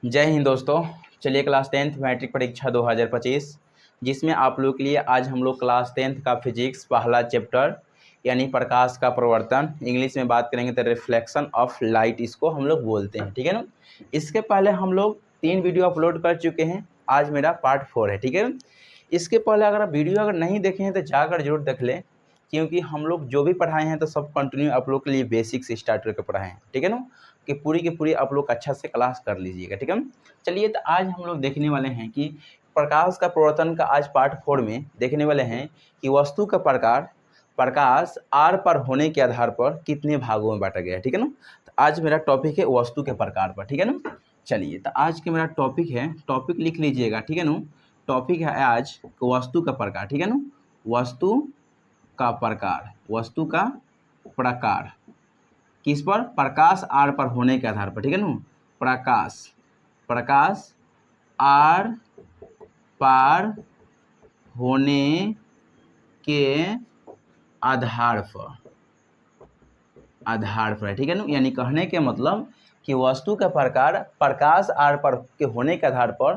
जय हिंद दोस्तों। चलिए क्लास 10th मैट्रिक परीक्षा 2025 जिसमें आप लोग के लिए आज हम लोग क्लास 10th का फिजिक्स पहला चैप्टर यानी प्रकाश का प्रवर्तन, इंग्लिश में बात करेंगे तो रिफ्लेक्शन ऑफ लाइट, इसको हम लोग बोलते हैं। ठीक है ना। इसके पहले हम लोग 3 वीडियो अपलोड कर चुके हैं, आज मेरा पार्ट 4 है। ठीक है। इसके पहले अगर आप वीडियो नहीं देखे हैं तो जाकर जरूर देख लें, क्योंकि हम लोग जो भी पढ़ाए हैं तो सब कंटिन्यू आप लोग के लिए बेसिक्स स्टार्ट करके पढ़ाए हैं। ठीक है ना, कि पूरी की पूरी आप लोग अच्छा से क्लास कर लीजिएगा। ठीक है ना। चलिए तो आज हम लोग देखने वाले हैं कि प्रकाश का प्रवर्तन का आज पार्ट 4 में देखने वाले हैं कि वस्तु का प्रकार प्रकाश आर पर होने के आधार पर कितने भागों में बांटा गया है। ठीक है ना। तो आज मेरा टॉपिक है वस्तु के प्रकार पर। ठीक है ना। चलिए तो आज के मेरा टॉपिक है, टॉपिक लिख लीजिएगा। ठीक है ना। टॉपिक है आज वस्तु का प्रकार। ठीक है ना। वस्तु का प्रकार, वस्तु का प्रकार किस पर? प्रकाश आर पर होने के आधार पर। ठीक है ना। प्रकाश आर पर होने के आधार पर ठीक है ना। यानी कहने के मतलब कि वस्तु का प्रकार प्रकाश आर पर के होने के आधार पर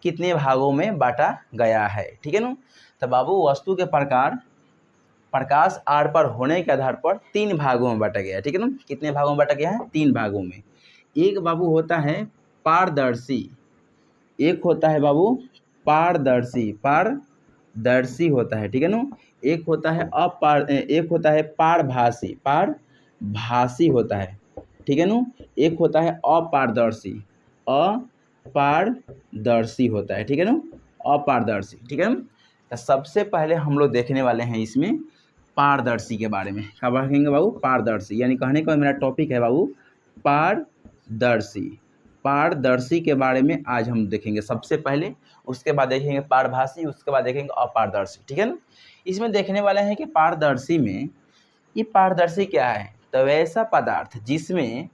कितने भागों में बांटा गया है। ठीक है ना। तो बाबू वस्तु के प्रकार प्रकाश आर पर होने के आधार पर 3 भागों में बांटा गया है। ठीक है ना। कितने भागों में बांटा गया है? 3 भागों में। एक बाबू होता है पारदर्शी, एक होता है बाबू पारदर्शी होता है। ठीक है ना। एक होता है पारभासी होता है। ठीक है ना। एक होता है अपारदर्शी होता है। ठीक है ना। अपारदर्शी। ठीक है ना। तो सबसे पहले हम लोग देखने वाले हैं इसमें पारदर्शी के बारे में। क्या पढ़ेंगे बाबू? पारदर्शी। यानी कहने का मेरा टॉपिक है बाबू पारदर्शी के बारे में आज हम देखेंगे सबसे पहले, उसके बाद देखेंगे पारभासी, उसके बाद देखेंगे अपारदर्शी। ठीक है ना। इसमें देखने वाले हैं कि पारदर्शी में ये पारदर्शी क्या है? तो वैसा पदार्थ जिसमें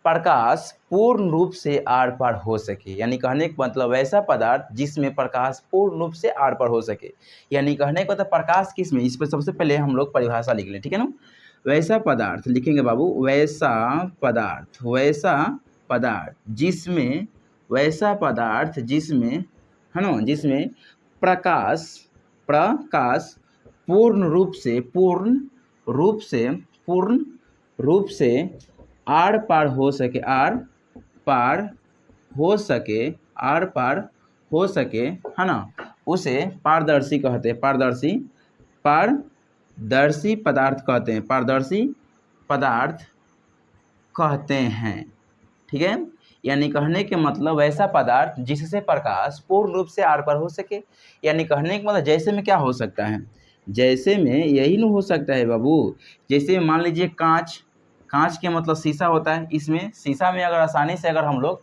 प्रकाश पूर्ण रूप से आर पार हो सके। यानी कहने का मतलब वैसा पदार्थ जिसमें प्रकाश पूर्ण रूप से आर पार हो सके। यानी कहने का मतलब प्रकाश किस में, इस पर सबसे पहले हम लोग परिभाषा लिख लें। ठीक है ना। वैसा पदार्थ लिखेंगे बाबू, वैसा पदार्थ जिसमें है ना, जिसमें प्रकाश पूर्ण रूप से आर पार हो सके है ना, उसे पारदर्शी कहते हैं। पारदर्शी पदार्थ कहते हैं। ठीक है। यानी कहने के मतलब वैसा पदार्थ जिससे प्रकाश पूर्ण रूप से आर पर हो सके। यानी कहने के मतलब जैसे में क्या हो सकता है? जैसे में यही नहीं हो सकता है बाबू। जैसे मान लीजिए कांच के मतलब शीशा होता है। इसमें शीशा में अगर आसानी से अगर हम लोग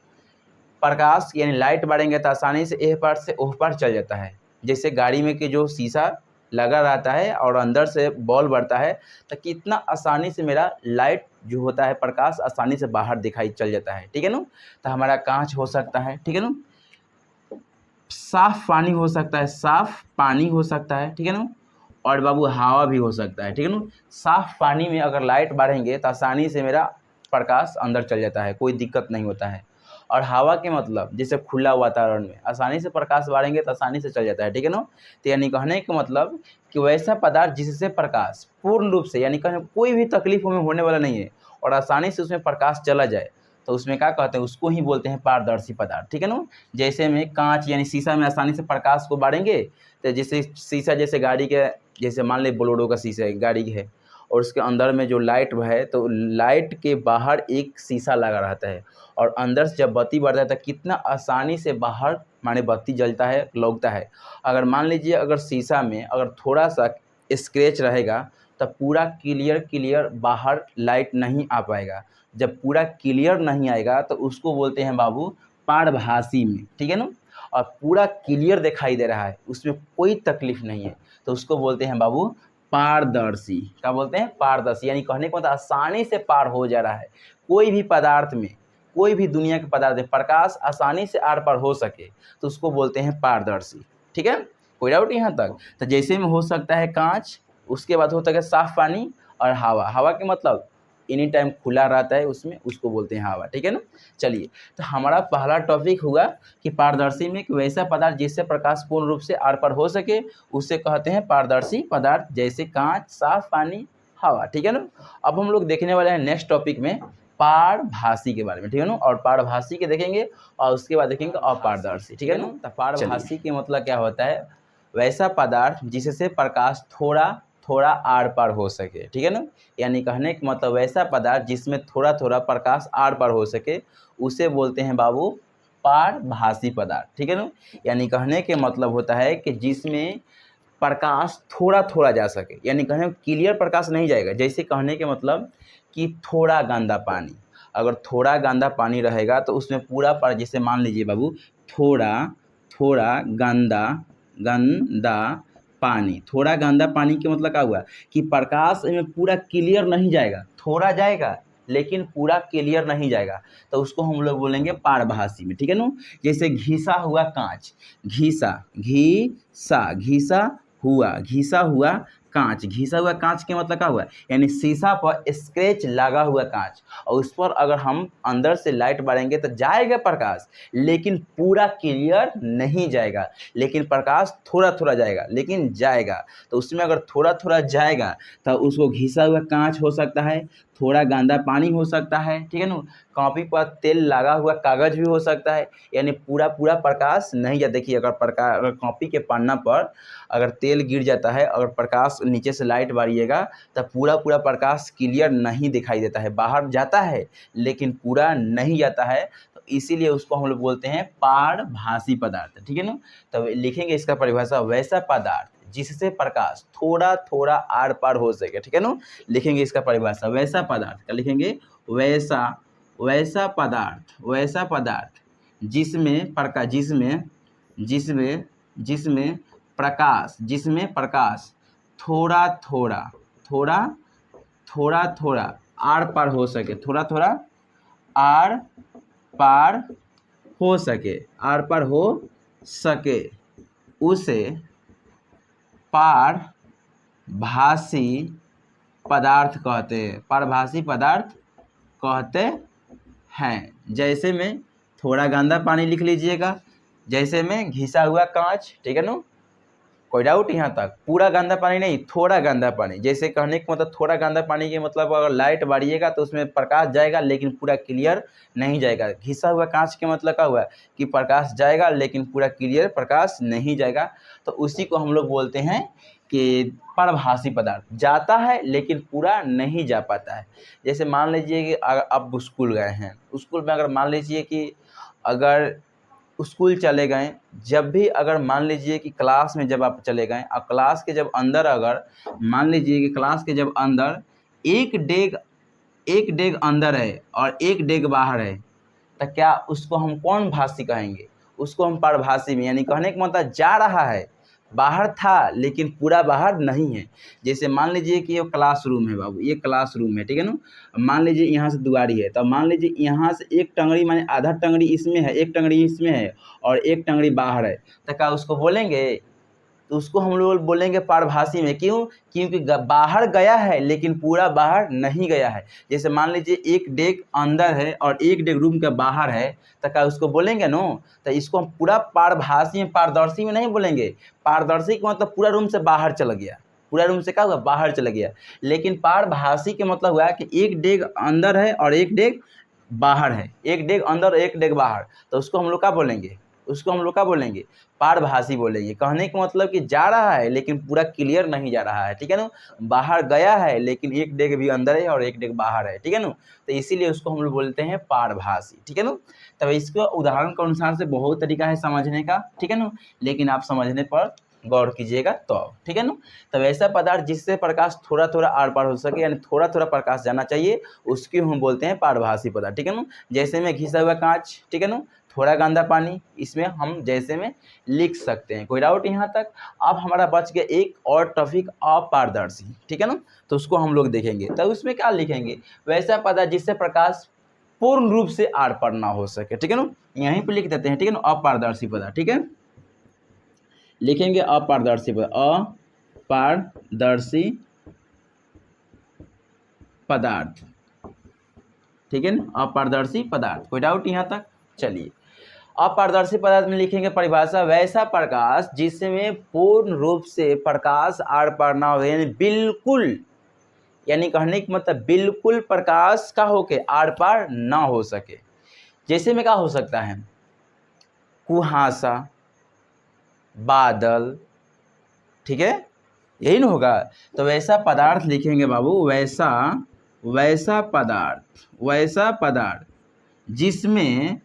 प्रकाश यानी लाइट बारेंगे तो आसानी से एह पार से ओह पार चल जाता है। जैसे गाड़ी में कि जो शीशा लगा रहता है और अंदर से बॉल बढ़ता है तो कितना आसानी से मेरा लाइट जो होता है प्रकाश आसानी से बाहर दिखाई चल जाता है। ठीक है ना। तो हमारा कांच हो सकता है। ठीक है ना। साफ पानी हो सकता है। ठीक है ना। और बाबू हवा भी हो सकता है। ठीक है ना। साफ पानी में अगर लाइट बारेंगे तो आसानी से मेरा प्रकाश अंदर चल जाता है, कोई दिक्कत नहीं होता है। और हवा के मतलब जैसे खुला वातावरण में आसानी से प्रकाश बारेंगे तो आसानी से चल जाता है। ठीक है ना। तो यानी कहने का मतलब कि वैसा पदार्थ जिससे प्रकाश पूर्ण रूप से यानी कहने कोई भी तकलीफ हमें होने वाला नहीं है और आसानी से उसमें प्रकाश चला जाए तो उसमें क्या कहते हैं? उसको ही बोलते हैं पारदर्शी पदार्थ। ठीक है ना। जैसे में कांच यानी शीशा में आसानी से प्रकाश को बारेंगे तो जैसे शीशा जैसे गाड़ी के जैसे मान ले बोलेरो का शीशा है, गाड़ी है, और उसके अंदर में जो लाइट है तो लाइट के बाहर एक शीशा लगा रहता है और अंदर से जब बत्ती बढ़ता है तो कितना आसानी से बाहर माने बत्ती जलता है, लौकता है। अगर मान लीजिए अगर शीशा में अगर थोड़ा सा स्क्रैच रहेगा तो पूरा क्लियर बाहर लाइट नहीं आ पाएगा। जब पूरा क्लियर नहीं आएगा तो उसको बोलते हैं बाबू पारभासी में। ठीक है ना। और पूरा क्लियर दिखाई दे रहा है, उसमें कोई तकलीफ नहीं है, तो उसको बोलते हैं बाबू पारदर्शी। क्या बोलते हैं? पारदर्शी। यानी कहने को मतलब आसानी से पार हो जा रहा है। कोई भी पदार्थ में, कोई भी दुनिया के पदार्थ में प्रकाश आसानी से आर पार हो सके तो उसको बोलते हैं पारदर्शी। ठीक है। कोई डाउट यहाँ तक? तो जैसे में हो सकता है कांच, उसके बाद होता है साफ पानी और हवा। हवा के मतलब एनी टाइम खुला रहता है उसमें, उसको बोलते हैं हवा, ठीक है ना। चलिए, तो हमारा पहला टॉपिक हुआ कि पारदर्शी में एक वैसा पदार्थ जिससे प्रकाश पूर्ण रूप से आर पार हो सके उसे कहते हैं पारदर्शी पदार्थ, जैसे कांच, साफ पानी, हवा, ठीक है ना। अब हम लोग देखने वाले हैं नेक्स्ट टॉपिक में पारभासी के बारे में, ठीक है ना। और पारभासी के देखेंगे और उसके बाद देखेंगे अपारदर्शी, ठीक है ना। तो पारभासी के मतलब क्या होता है, वैसा पदार्थ जिससे प्रकाश थोड़ा थोड़ा आर पार हो सके, ठीक है ना। यानी कहने का मतलब वैसा पदार्थ जिसमें थोड़ा थोड़ा प्रकाश आर पार हो सके उसे बोलते हैं बाबू पारभासी पदार्थ, ठीक है ना। यानी कहने के मतलब होता है कि जिसमें प्रकाश थोड़ा थोड़ा जा सके, यानी कहने क्लियर प्रकाश नहीं जाएगा। जैसे कहने के मतलब कि थोड़ा गंदा पानी, अगर थोड़ा गंदा पानी रहेगा तो उसमें पूरा पर, जैसे मान लीजिए बाबू थोड़ा थोड़ा गंदा गंदा पानी, थोड़ा गंदा पानी के मतलब क्या हुआ कि प्रकाश में पूरा क्लियर नहीं जाएगा, थोड़ा जाएगा लेकिन पूरा क्लियर नहीं जाएगा, तो उसको हम लोग बोलेंगे पारभासी में, ठीक है ना। जैसे घिसा हुआ कांच, घिसा घिसा हुआ कांच, घिसा हुआ कांच के मतलब क्या हुआ, यानी शीशा पर स्क्रैच लगा हुआ कांच, और उस पर अगर हम अंदर से लाइट मारेंगे तो जाएगा प्रकाश, लेकिन पूरा क्लियर नहीं जाएगा, लेकिन प्रकाश थोड़ा थोड़ा जाएगा लेकिन जाएगा। तो उसमें अगर थोड़ा थोड़ा जाएगा तो उसको घिसा हुआ कांच हो सकता है, थोड़ा गंदा पानी हो सकता है, ठीक है ना। कॉपी पर तेल लगा हुआ कागज भी हो सकता है, यानी पूरा पूरा प्रकाश नहीं जा। देखिए अगर कॉपी के पन्ना पर अगर तेल गिर जाता है, अगर प्रकाश नीचे से लाइट मारिएगा तो पूरा पूरा प्रकाश क्लियर नहीं दिखाई देता है, बाहर जाता है लेकिन पूरा नहीं जाता है, तो इसीलिए उसको हम लोग बोलते हैं पारभासी पदार्थ, ठीक है ना। तो लिखेंगे इसका परिभाषा, वैसा पदार्थ जिससे प्रकाश थोड़ा थोड़ा आर पार हो सके, ठीक है ना। लिखेंगे इसका परिभाषा, वैसा पदार्थ का लिखेंगे वैसा वैसा पदार्थ जिसमें प्रकाश जिसमें प्रकाश थोड़ा थोड़ा आर पार हो सके, थोड़ा थोड़ा आर पार आर पार हो सके उसे पारभासी पदार्थ कहते हैं, पारभासी पदार्थ कहते हैं। जैसे में थोड़ा गंदा पानी लिख लीजिएगा, जैसे में घिसा हुआ कांच, ठीक है ना। कोई डाउट यहाँ तक, पूरा गंदा पानी नहीं, थोड़ा गंदा पानी। जैसे कहने का मतलब थोड़ा गंदा पानी के मतलब अगर लाइट बारिएगा तो उसमें प्रकाश जाएगा लेकिन पूरा क्लियर नहीं जाएगा। घिसा हुआ कांच के मतलब क्या हुआ कि प्रकाश जाएगा लेकिन पूरा क्लियर प्रकाश नहीं जाएगा, तो उसी को हम लोग बोलते हैं कि पारभासी पदार्थ, जाता है लेकिन पूरा नहीं जा पाता है। जैसे मान लीजिए कि अब स्कूल गए हैं, स्कूल में अगर मान लीजिए कि अगर स्कूल चले गए, जब भी अगर मान लीजिए कि क्लास में जब आप चले गए और क्लास के जब अंदर अगर मान लीजिए कि क्लास के जब अंदर एक डेग अंदर है और एक डेग बाहर है, तो क्या उसको हम कौन भाषी कहेंगे, उसको हम पारभासी में, यानी कहने का मतलब जा रहा है, बाहर था लेकिन पूरा बाहर नहीं है। जैसे मान लीजिए कि ये क्लासरूम है बाबू, ये क्लासरूम है, ठीक है ना। मान लीजिए यहाँ से दुआरी है, तो मान लीजिए यहाँ से एक टंगड़ी माने आधा टंगड़ी इसमें है, एक टंगड़ी इसमें है और एक टंगड़ी बाहर है, तो क्या उसको बोलेंगे, तो उसको हम लोग बोलेंगे पारभासी में। क्यों, क्योंकि बाहर गया है लेकिन पूरा बाहर नहीं गया है। जैसे मान लीजिए एक डेग अंदर है और एक डेग रूम के बाहर है, तो क्या उसको बोलेंगे नो, तो इसको हम पूरा पारभासी में, पारदर्शी में नहीं बोलेंगे। पारदर्शी का मतलब पूरा रूम से बाहर चला गया, पूरा रूम से क्या हुआ, बाहर चला गया। लेकिन पारभासी के मतलब हुआ कि एक डेग अंदर है और एक डेग बाहर है, एक डेग अंदर एक डेग बाहर, तो उसको हम लोग क्या बोलेंगे, उसको हम लोग क्या बोलेंगे, पारभासी बोलेंगे। कहने का मतलब कि जा रहा है लेकिन पूरा क्लियर नहीं जा रहा है, ठीक है ना। बाहर गया है लेकिन एक डेग भी अंदर है और एक डेग बाहर है, ठीक है ना। तो इसीलिए उसको हम लोग बोलते हैं पारभासी, ठीक है ना। तब इसको उदाहरण के अनुसार से बहुत तरीका है समझने का, ठीक है ना, लेकिन आप समझने पर गौर कीजिएगा तो, ठीक है ना। तब ऐसा पदार्थ जिससे प्रकाश थोड़ा थोड़ा आर पार हो सके, यानी थोड़ा थोड़ा प्रकाश जाना चाहिए, उसकी हम बोलते हैं पारभासी पदार्थ, ठीक है ना। जैसे में घिसा हुआ कांच, ठीक है ना, थोड़ा गंदा पानी, इसमें हम जैसे में लिख सकते हैं। कोई डाउट यहाँ तक। अब हमारा बच गया एक और टॉपिक, अपारदर्शी, ठीक है ना। तो उसको हम लोग देखेंगे, तो उसमें क्या लिखेंगे, वैसा पदार्थ जिससे प्रकाश पूर्ण रूप से आर पार ना हो सके, ठीक है ना। यहीं पे लिख देते हैं, ठीक है ना, अपारदर्शी पदार्थ, ठीक है। लिखेंगे अपारदर्शी पदार्थ, अपारदर्शी पदार्थ, ठीक है ना, अपारदर्शी पदार्थ। कोई डाउट यहाँ तक? चलिए, अपारदर्शी पदार्थ में लिखेंगे परिभाषा, वैसा प्रकाश जिसमें पूर्ण रूप से प्रकाश आर पार ना हो, यानी बिल्कुल, यानी कहने की मतलब बिल्कुल प्रकाश का होके आर पार ना हो सके। जैसे में क्या हो सकता है, कुहासा, बादल, ठीक है, यही ना होगा। तो वैसा पदार्थ लिखेंगे बाबू, वैसा पदार्थ जिसमें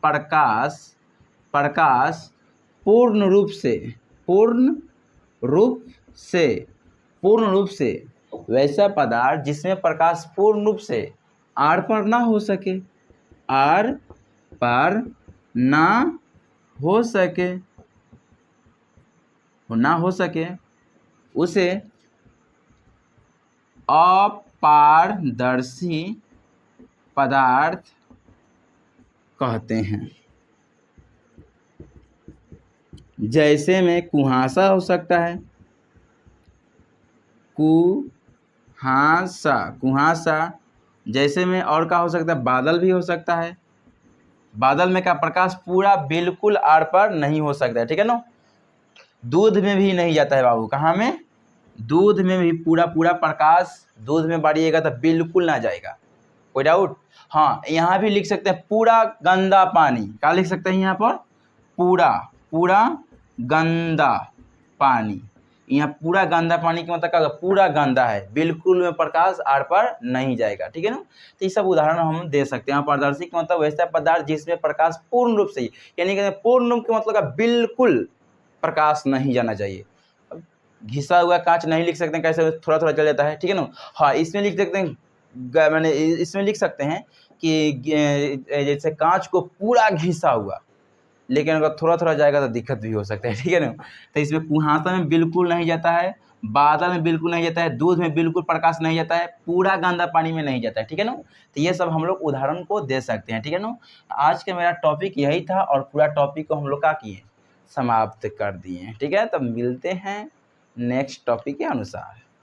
प्रकाश पूर्ण रूप से वैसा पदार्थ जिसमें प्रकाश पूर्ण रूप से आर पार ना हो सके, उसे अपारदर्शी पदार्थ कहते हैं। जैसे में कुहासा हो सकता है, कुहासा। जैसे में और क्या हो सकता है, बादल भी हो सकता है। बादल में क्या प्रकाश पूरा बिल्कुल आर पार नहीं हो सकता है, ठीक है ना। दूध में भी नहीं जाता है बाबू, कहाँ में? दूध में भी पूरा प्रकाश दूध में बारिएगा तो बिल्कुल ना जाएगा। कोई डाउट? हाँ, यहाँ भी लिख सकते हैं पूरा गंदा पानी। क्या लिख सकते हैं यहाँ पर? पूरा गंदा पानी। यहाँ पूरा गंदा पानी का मतलब क्या? पूरा गंदा है, बिल्कुल में प्रकाश आर पार नहीं जाएगा, ठीक है ना। तो ये सब उदाहरण हम दे सकते हैं। पारदर्शी का मतलब वैसा पदार्थ जिसमें प्रकाश पूर्ण रूप से, यानी कि पूर्ण रूप के मतलब बिल्कुल प्रकाश नहीं जाना चाहिए। घिसा हुआ कांच नहीं लिख सकते हैं, कैसे थोड़ा चल जाता है, ठीक है ना। हाँ, इसमें लिख सकते हैं, मैंने इसमें लिख सकते हैं कि जैसे कांच को पूरा घिसा हुआ, लेकिन अगर थोड़ा जाएगा तो दिक्कत भी हो सकता है, ठीक है ना। तो इसमें कुहासा में बिल्कुल नहीं जाता है, बादल में बिल्कुल नहीं जाता है, दूध में बिल्कुल प्रकाश नहीं जाता है, पूरा गंदा पानी में नहीं जाता है, ठीक है ना। तो ये सब हम लोग उदाहरण को दे सकते हैं, ठीक है ना। आज का मेरा टॉपिक यही था और पूरा टॉपिक को हम लोग क्या किए, समाप्त कर दिए, ठीक है। तब मिलते हैं नेक्स्ट टॉपिक के अनुसार।